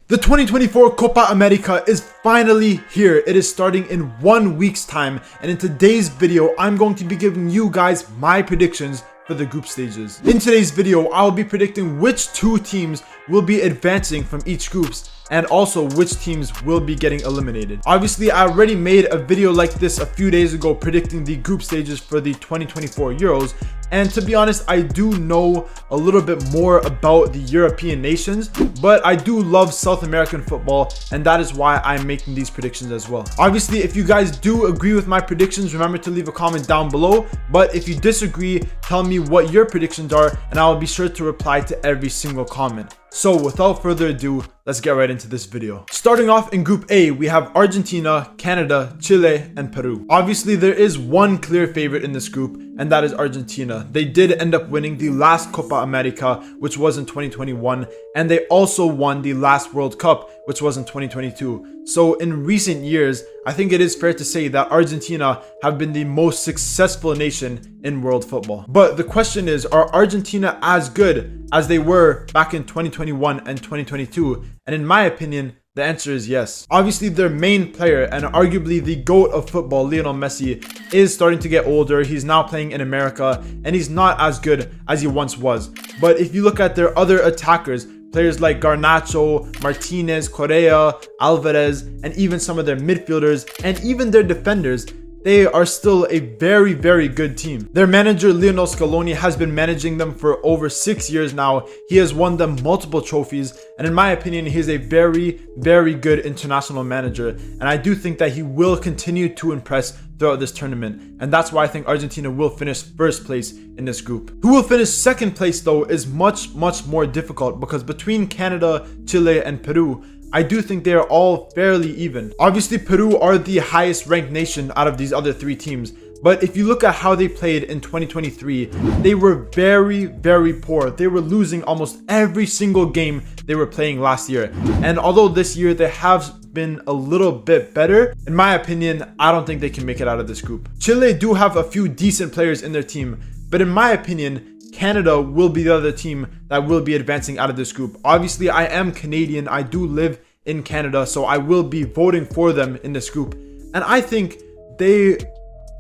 The 2024 Copa America is finally here. It is starting in 1 week's time, and in today's video, I'm going to be giving you guys my predictions for the group stages. In today's video, I will be predicting which two teams will be advancing from each groups and also which teams will be getting eliminated. Obviously, I already made a video like this a few days ago predicting the group stages for the 2024 Euros, and to be honest, I do know a little bit more about the European nations, but I do love South American football, and that is why I'm making these predictions as well. Obviously, if you guys do agree with my predictions, remember to leave a comment down below, but if you disagree, tell me what your predictions are, and I will be sure to reply to every single comment. So without further ado, let's get right into this video. Starting off in Group A, we have Argentina, Canada, Chile, and Peru. Obviously, there is one clear favorite in this group, and that is Argentina. They did end up winning the last Copa America, which was in 2021, and they also won the last World Cup, which was in 2022. So in recent years, I think it is fair to say that Argentina have been the most successful nation in world football. But the question is, are Argentina as good as they were back in 2021 and 2022? And in my opinion, the answer is yes. Obviously, their main player and arguably the GOAT of football, Lionel Messi, is starting to get older. He's now playing in America and he's not as good as he once was. But if you look at their other attackers, players like Garnacho, Martinez, Correa, Alvarez, and even some of their midfielders and even their defenders, they are still a very, very good team. Their manager, Lionel Scaloni, has been managing them for over 6 years now. He has won them multiple trophies, and in my opinion, he is a very, very good international manager. And I do think that he will continue to impress throughout this tournament, and that's why I think Argentina will finish first place in this group. Who will finish second place though is much more difficult, because between Canada, Chile, and Peru, I do think they are all fairly even. Obviously, Peru are the highest ranked nation out of these other three teams, but if you look at how they played in 2023, they were very, very poor. They were losing almost every single game they were playing last year. And although this year they have been a little bit better, in my opinion, I don't think they can make it out of this group. Chile do have a few decent players in their team, but in my opinion, Canada will be the other team that will be advancing out of this group. Obviously, I am Canadian. I do live in Canada, so I will be voting for them in this group. And I think they,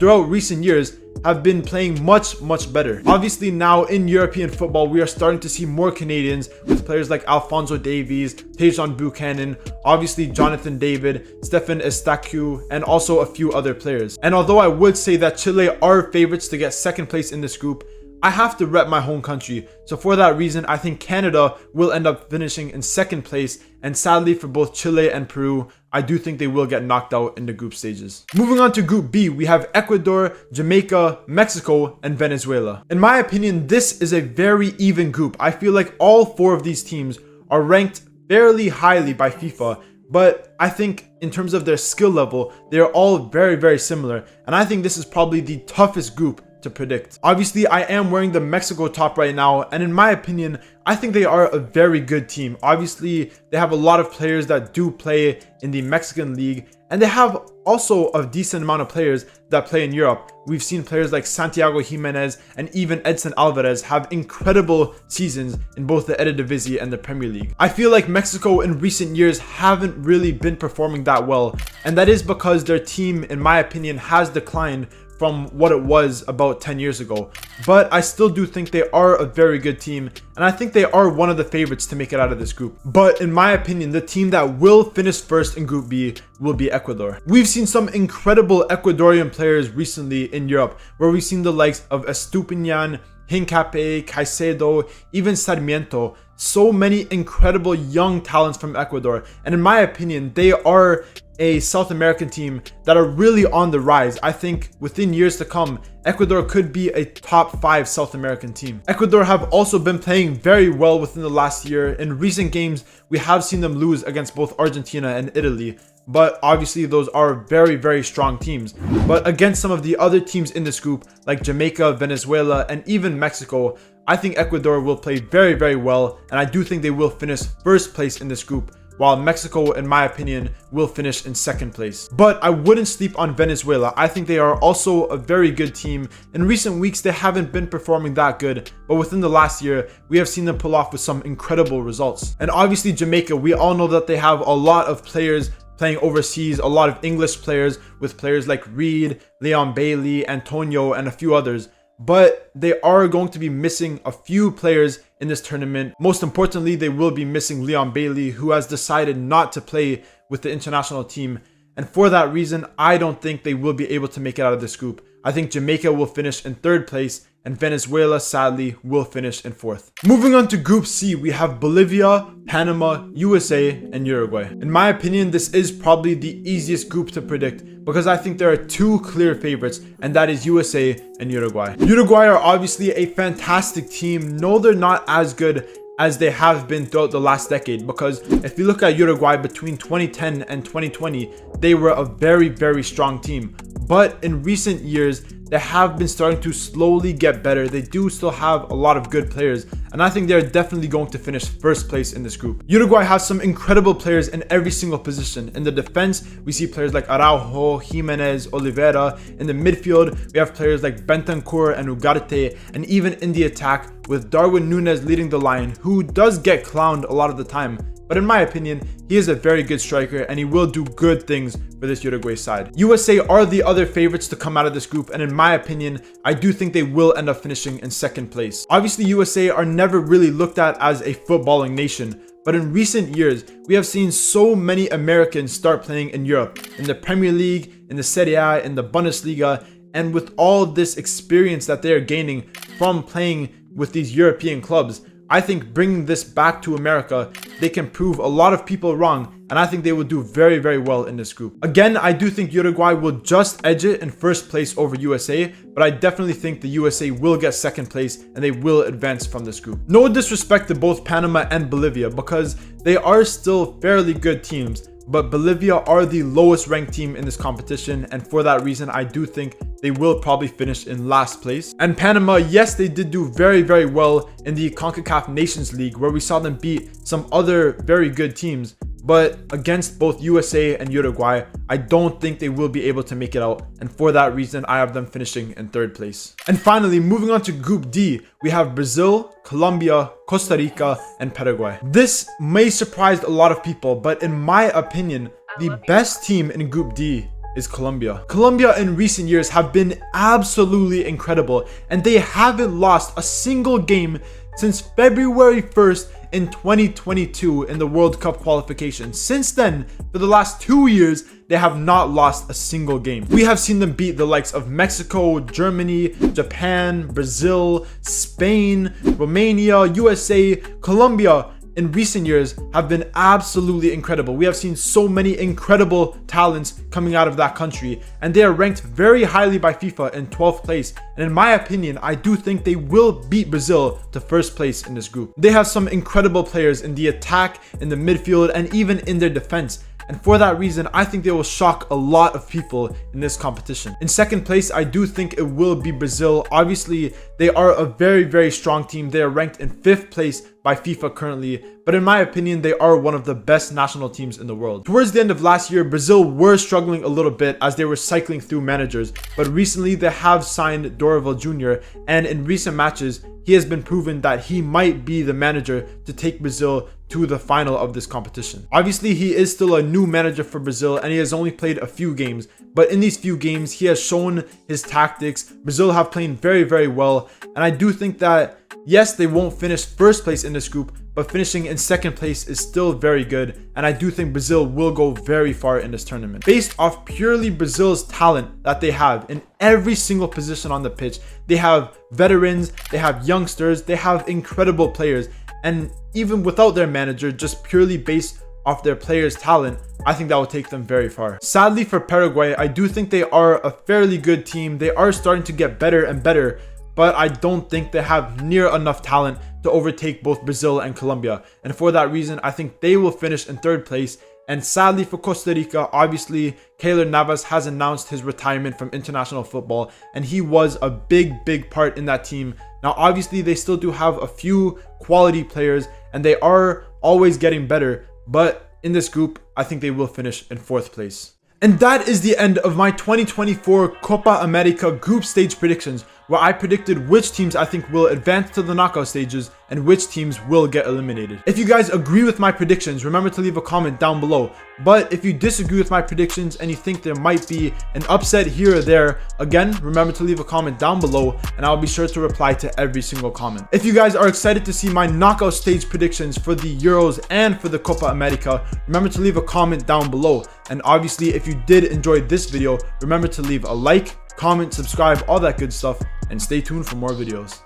throughout recent years, have been playing much better. Obviously, now in European football, we are starting to see more Canadians with players like Alphonso Davies, Tejan Buchanan, obviously Jonathan David, Stefan Estacu, and also a few other players. And although I would say that Chile are favorites to get second place in this group, I have to rep my home country. So for that reason, I think Canada will end up finishing in second place. And sadly for both Chile and Peru, I do think they will get knocked out in the group stages. Moving on to Group B, we have Ecuador, Jamaica, Mexico, and Venezuela. In my opinion, this is a very even group. I feel like all four of these teams are ranked fairly highly by FIFA, but I think in terms of their skill level, they're all very similar. And I think this is probably the toughest group to predict. Obviously, I am wearing the Mexico top right now, and in my opinion, I think they are a very good team. Obviously, they have a lot of players that do play in the Mexican league, and they have also a decent amount of players that play in Europe. We've seen players like Santiago Jimenez and even Edson Alvarez have incredible seasons in both the Eredivisie and the Premier League. I feel like Mexico in recent years haven't really been performing that well, and that is because their team, in my opinion, has declined from what it was about 10 years ago. But I still do think they are a very good team, and I think they are one of the favorites to make it out of this group. But in my opinion, the team that will finish first in Group B will be Ecuador. We've seen some incredible Ecuadorian players recently in Europe, where we've seen the likes of Estupiñán, Hincapié, Caicedo, even Sarmiento. So many incredible young talents from Ecuador, and in my opinion, they are a South American team that are really on the rise. I think within years to come, Ecuador could be a top 5 South American team. Ecuador have also been playing very well within the last year. In recent games, we have seen them lose against both Argentina and Italy, but obviously those are very strong teams. But against some of the other teams in this group, like Jamaica, Venezuela, and even Mexico, I think Ecuador will play very well, and I do think they will finish first place in this group. while Mexico, in my opinion, will finish in second place. But I wouldn't sleep on Venezuela. I think they are also a very good team. In recent weeks, they haven't been performing that good, but within the last year, we have seen them pull off with some incredible results. And obviously Jamaica, we all know that they have a lot of players playing overseas, a lot of English players with players like Reed, Leon Bailey, Antonio, and a few others. But they are going to be missing a few players in this tournament. Most importantly, they will be missing Leon Bailey, who has decided not to play with the international team. And for that reason, I don't think they will be able to make it out of this group. I think Jamaica will finish in third place, and Venezuela, sadly, will finish in fourth. Moving on to Group C, we have Bolivia, Panama, USA, and Uruguay. In my opinion, this is probably the easiest group to predict because I think there are two clear favorites, and that is USA and Uruguay. Uruguay are obviously a fantastic team. No, they're not as good as they have been throughout the last decade, because if you look at Uruguay between 2010 and 2020, they were a very, very strong team. But in recent years, they have been starting to slowly get better. They do still have a lot of good players, and I think they're definitely going to finish first place in this group. Uruguay has some incredible players in every single position. In the defense, we see players like Araujo, Jimenez, Oliveira. In the midfield, we have players like Bentancur and Ugarte, and even in the attack, with Darwin Núñez leading the line, who does get clowned a lot of the time. But in my opinion, he is a very good striker and he will do good things for this Uruguay side. USA are the other favorites to come out of this group, and in my opinion, I do think they will end up finishing in second place. Obviously, USA are never really looked at as a footballing nation, but in recent years, we have seen so many Americans start playing in Europe, in the Premier League, in the Serie A, in the Bundesliga, and with all this experience that they are gaining from playing with these European clubs, I think bringing this back to America, they can prove a lot of people wrong, and I think they will do very, very well in this group. Again, I do think Uruguay will just edge it in first place over USA, but I definitely think the USA will get second place and they will advance from this group. No disrespect to both Panama and Bolivia, because they are still fairly good teams, but Bolivia are the lowest ranked team in this competition, and for that reason, I do think they will probably finish in last place. And Panama, yes, they did do very, very well in the CONCACAF Nations League, where we saw them beat some other very good teams, but against both USA and Uruguay, I don't think they will be able to make it out, and for that reason, I have them finishing in third place. And finally, moving on to Group D, we have Brazil, Colombia, Costa Rica, and Paraguay. This may surprise a lot of people, but in my opinion, the best team in Group D is Colombia. Colombia in recent years have been absolutely incredible, and they haven't lost a single game since February 1st in 2022 in the World Cup qualification. Since then, for the last 2 years, they have not lost a single game. We have seen them beat the likes of Mexico, Germany, Japan, Brazil, Spain, Romania, USA, Colombia. In recent years have been absolutely incredible. We have seen so many incredible talents coming out of that country, and they are ranked very highly by FIFA in 12th place. And in my opinion, I do think they will beat Brazil to first place in this group. They have some incredible players in the attack, in the midfield, and even in their defense. And for that reason, I think they will shock a lot of people in this competition. In second place, I do think it will be Brazil. Obviously, they are a very, very strong team. They are ranked in 5th place by FIFA currently, but in my opinion, they are one of the best national teams in the world. Towards the end of last year, Brazil were struggling a little bit as they were cycling through managers, but recently they have signed Dorival Jr., and in recent matches, he has been proven that he might be the manager to take Brazil to the final of this competition. Obviously, he is still a new manager for Brazil and he has only played a few games, but in these few games, he has shown his tactics. Brazil have played very, very well, and I do think that, yes, they won't finish first place in this group, but finishing in second place is still very good, and I do think Brazil will go very far in this tournament. Based off purely Brazil's talent that they have in every single position on the pitch, they have veterans, they have youngsters, they have incredible players, and even without their manager, just purely based off their players' talent, I think that will take them very far. Sadly for Paraguay, I do think they are a fairly good team. They are starting to get better and better, but I don't think they have near enough talent to overtake both Brazil and Colombia. And for that reason, I think they will finish in third place. And sadly for Costa Rica, obviously, Keylor Navas has announced his retirement from international football, and he was a big part in that team. Now, obviously, they still do have a few quality players, and they are always getting better, but in this group, I think they will finish in 4th place. And that is the end of my 2024 Copa America group stage predictions, where I predicted which teams I think will advance to the knockout stages and which teams will get eliminated. If you guys agree with my predictions, remember to leave a comment down below. But if you disagree with my predictions and you think there might be an upset here or there, again, remember to leave a comment down below and I'll be sure to reply to every single comment. If you guys are excited to see my knockout stage predictions for the Euros and for the Copa America, remember to leave a comment down below. And obviously, if you did enjoy this video, remember to leave a like, comment, subscribe, all that good stuff, and stay tuned for more videos.